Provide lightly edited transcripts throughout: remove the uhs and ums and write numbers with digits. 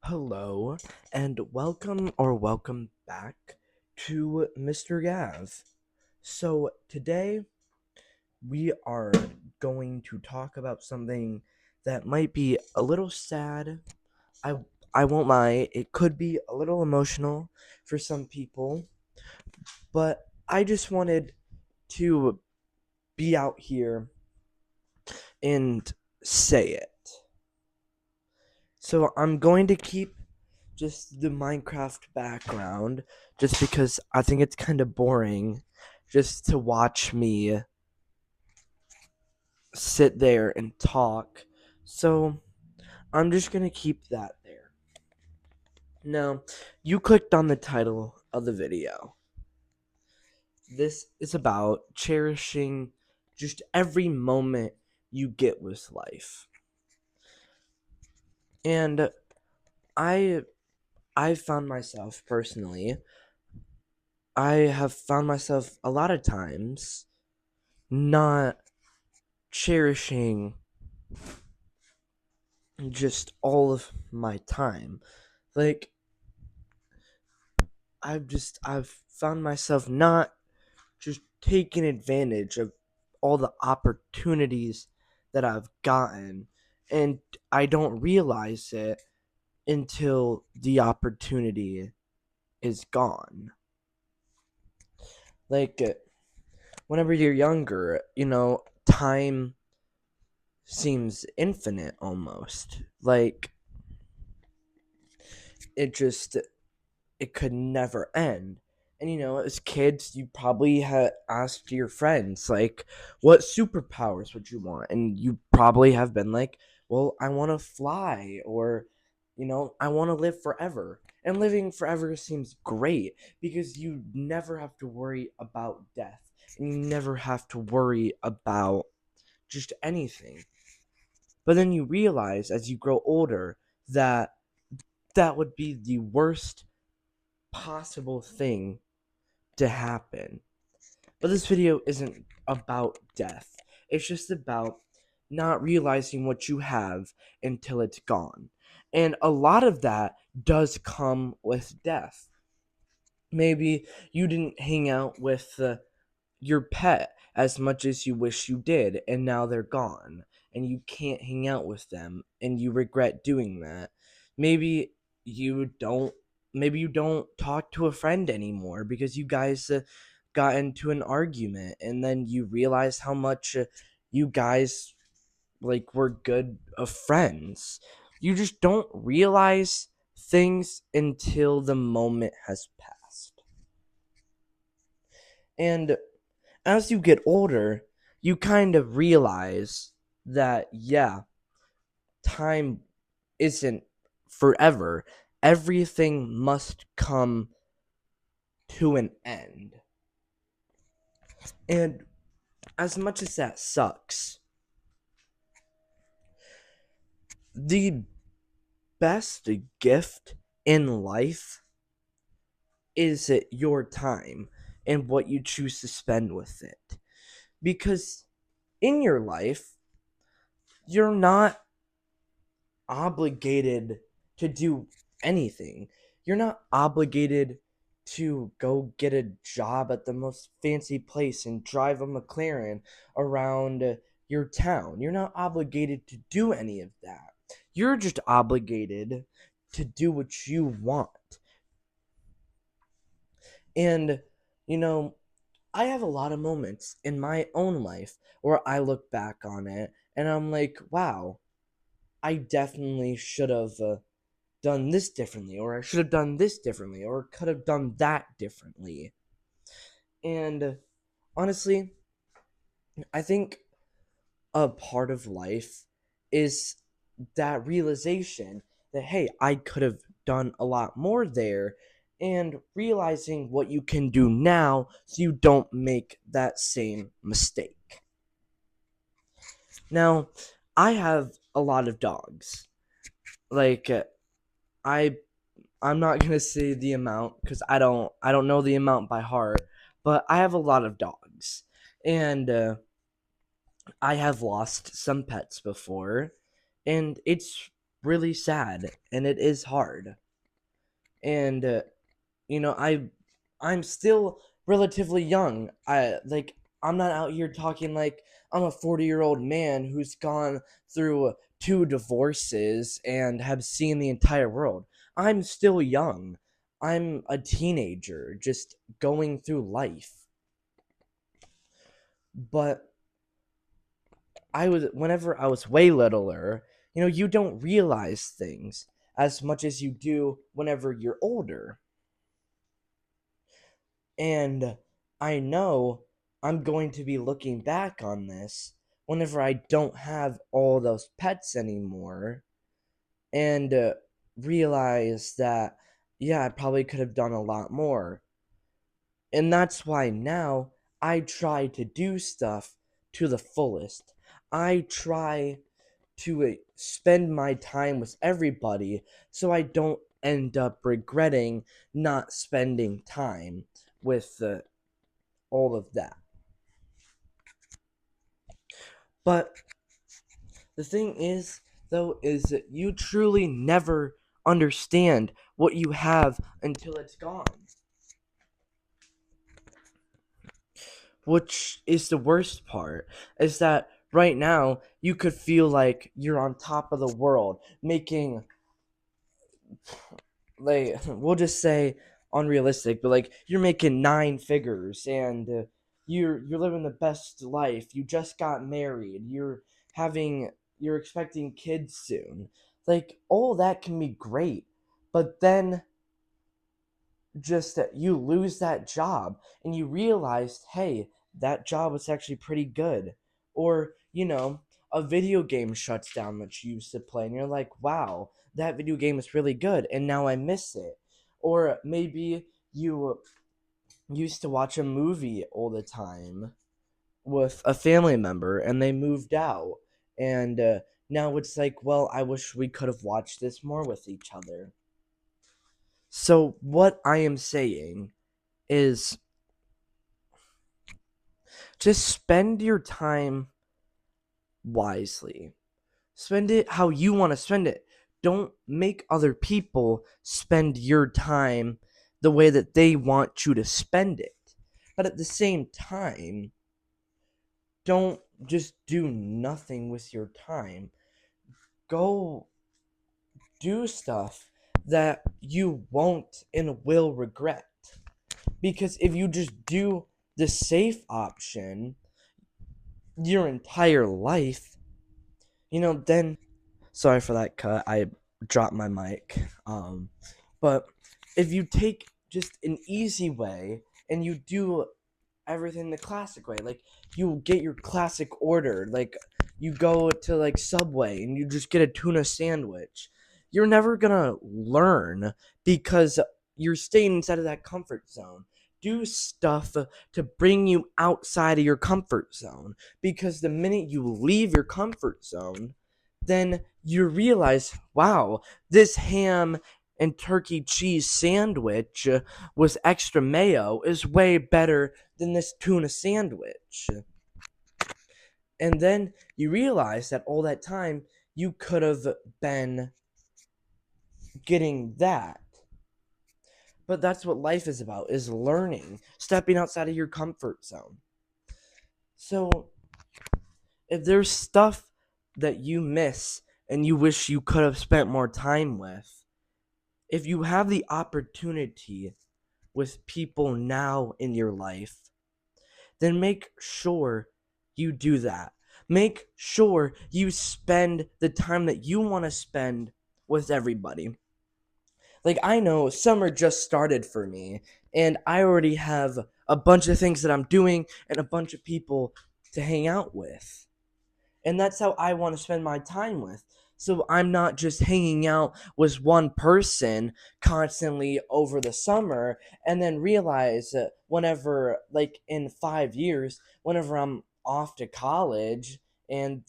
Hello, and welcome back to MrGav. So, today we are going to talk about something that might be a little sad. I, I won't lie, it could be a little emotional for some people, but I just wanted to be out here and say it. So, I'm going to keep just the Minecraft background, just because I think it's kind of boring just to watch me sit there and talk. So I'm just going to keep that there. Now, you clicked on the title of the video. This is about cherishing just every moment you get with life. And I found myself personally, I have found myself a lot of times not cherishing just all of my time. Like I've found myself not just taking advantage of all the opportunities that I've gotten, and I don't realize it until the opportunity is gone. Like whenever you're younger, time seems infinite almost. Like it just it could never end. And as kids, you probably had asked your friends, like, what superpowers would you want? And you probably have been like, well, I want to fly, or, I want to live forever. And living forever seems great because you never have to worry about death, and you never have to worry about just anything. But then you realize as you grow older that that would be the worst possible thing to happen. But this video isn't about death. It's just about not realizing what you have until it's gone. And a lot of that does come with death. Maybe you didn't hang out with your pet as much as you wish you did, and now they're gone, and you can't hang out with them, and you regret doing that. Maybe you don't. Maybe you don't talk to a friend anymore because you guys got into an argument, and then you realize how much you guys were good of friends. You just don't realize things until the moment has passed. And as you get older, you kind of realize that, yeah, time isn't forever. Everything must come to an end. And as much as that sucks, the best gift in life is your time and what you choose to spend with it. Because in your life, you're not obligated to do anything. You're not obligated to go get a job at the most fancy place and drive a McLaren around your town. You're not obligated to do any of that. You're just obligated to do what you want. And, you know, I have a lot of moments in my own life where I look back on it and I'm like, wow, I definitely should have done this differently, or I should have done this differently, or could have done that differently. And honestly, I think a part of life is that realization that, hey, I could have done a lot more there, and realizing what you can do now so you don't make that same mistake. Now, I have a lot of dogs. Like, I I'm not gonna say the amount because I don't know the amount by heart, but I have a lot of dogs, and I have lost some pets before, and it's really sad and it is hard. And you know, I'm still relatively young. I'm not out here talking like I'm a 40-year-old man who's gone through 2 divorces and have seen the entire world. I'm still young. I'm a teenager just going through life. But whenever I was way littler, you don't realize things as much as you do whenever you're older. And I know I'm going to be looking back on this whenever I don't have all those pets anymore and realize that, yeah, I probably could have done a lot more. And that's why now I try to do stuff to the fullest. I try to spend my time with everybody so I don't end up regretting not spending time with all of that. But the thing is, though, is that you truly never understand what you have until it's gone. Which is the worst part, is that right now you could feel like you're on top of the world, making, like, we'll just say unrealistic, but like you're making 9 figures and you're living the best life. You just got married. Having you're expecting kids soon. Like all that can be great, but then just that you lose that job and you realized, hey, that job was actually pretty good. Or, a video game shuts down that you used to play and you're like, wow, that video game is really good and now I miss it. Or maybe you used to watch a movie all the time with a family member and they moved out. And now it's like, well, I wish we could have watched this more with each other. So, what I am saying is just spend your time wisely. Spend it how you want to spend it. Don't make other people spend your time the way that they want you to spend it. But at the same time, don't just do nothing with your time. Go do stuff that you won't and will regret. Because if you just do the safe option your entire life, then sorry for that cut. I dropped my mic. But if you take just an easy way and you do everything the classic way, like you get your classic order, like you go to like Subway and you just get a tuna sandwich, you're never gonna learn because you're staying inside of that comfort zone. Do stuff to bring you outside of your comfort zone, because the minute you leave your comfort zone, then you realize, wow, this ham and turkey cheese sandwich with extra mayo is way better than this tuna sandwich. And then you realize that all that time you could have been getting that. But that's what life is about, is learning, stepping outside of your comfort zone. So if there's stuff that you miss and you wish you could have spent more time with, if you have the opportunity with people now in your life, then make sure you do that. Make sure you spend the time that you want to spend with everybody. Like, I know summer just started for me, and I already have a bunch of things that I'm doing and a bunch of people to hang out with. And that's how I want to spend my time with. So I'm not just hanging out with one person constantly over the summer and then realize that whenever, like in 5 years, whenever I'm off to college and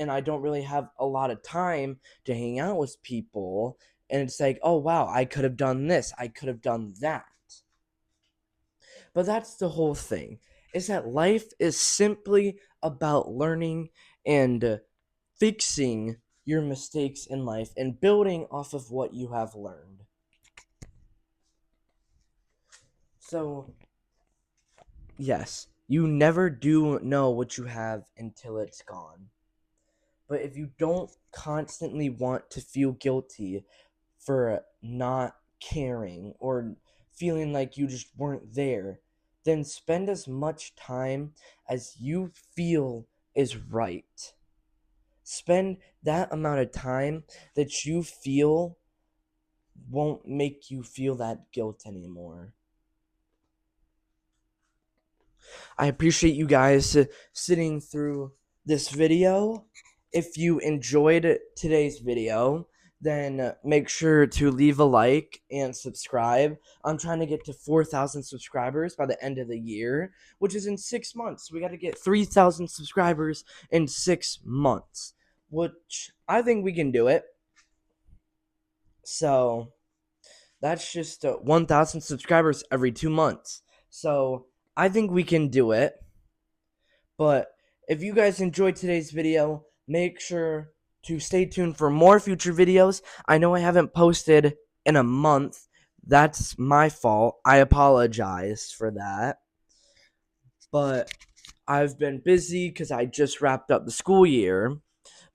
I don't really have a lot of time to hang out with people, and it's like, oh wow, I could have done this, I could have done that. But that's the whole thing, is that life is simply about learning and fixing your mistakes in life and building off of what you have learned. So, yes, you never do know what you have until it's gone. But if you don't constantly want to feel guilty for not caring or feeling like you just weren't there, then spend as much time as you feel is right. Spend that amount of time that you feel won't make you feel that guilt anymore. I appreciate you guys sitting through this video. If you enjoyed today's video, then make sure to leave a like and subscribe. I'm trying to get to 4,000 subscribers by the end of the year, which is in 6 months. We got to get 3,000 subscribers in 6 months, which I think we can do it. So that's just 1,000 subscribers every 2 months. So I think we can do it. But if you guys enjoyed today's video, make sure to stay tuned for more future videos. I know I haven't posted in a month. That's my fault. I apologize for that. But I've been busy because I just wrapped up the school year.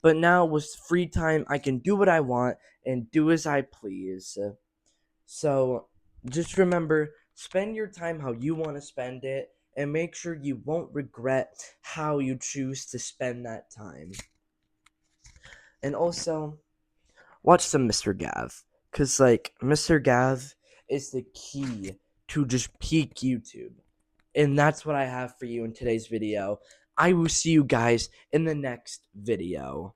But now with free time, I can do what I want and do as I please. So just remember, spend your time how you want to spend it and make sure you won't regret how you choose to spend that time. And also, watch some MrGav. Because, like, MrGav is the key to just peak YouTube. And that's what I have for you in today's video. I will see you guys in the next video.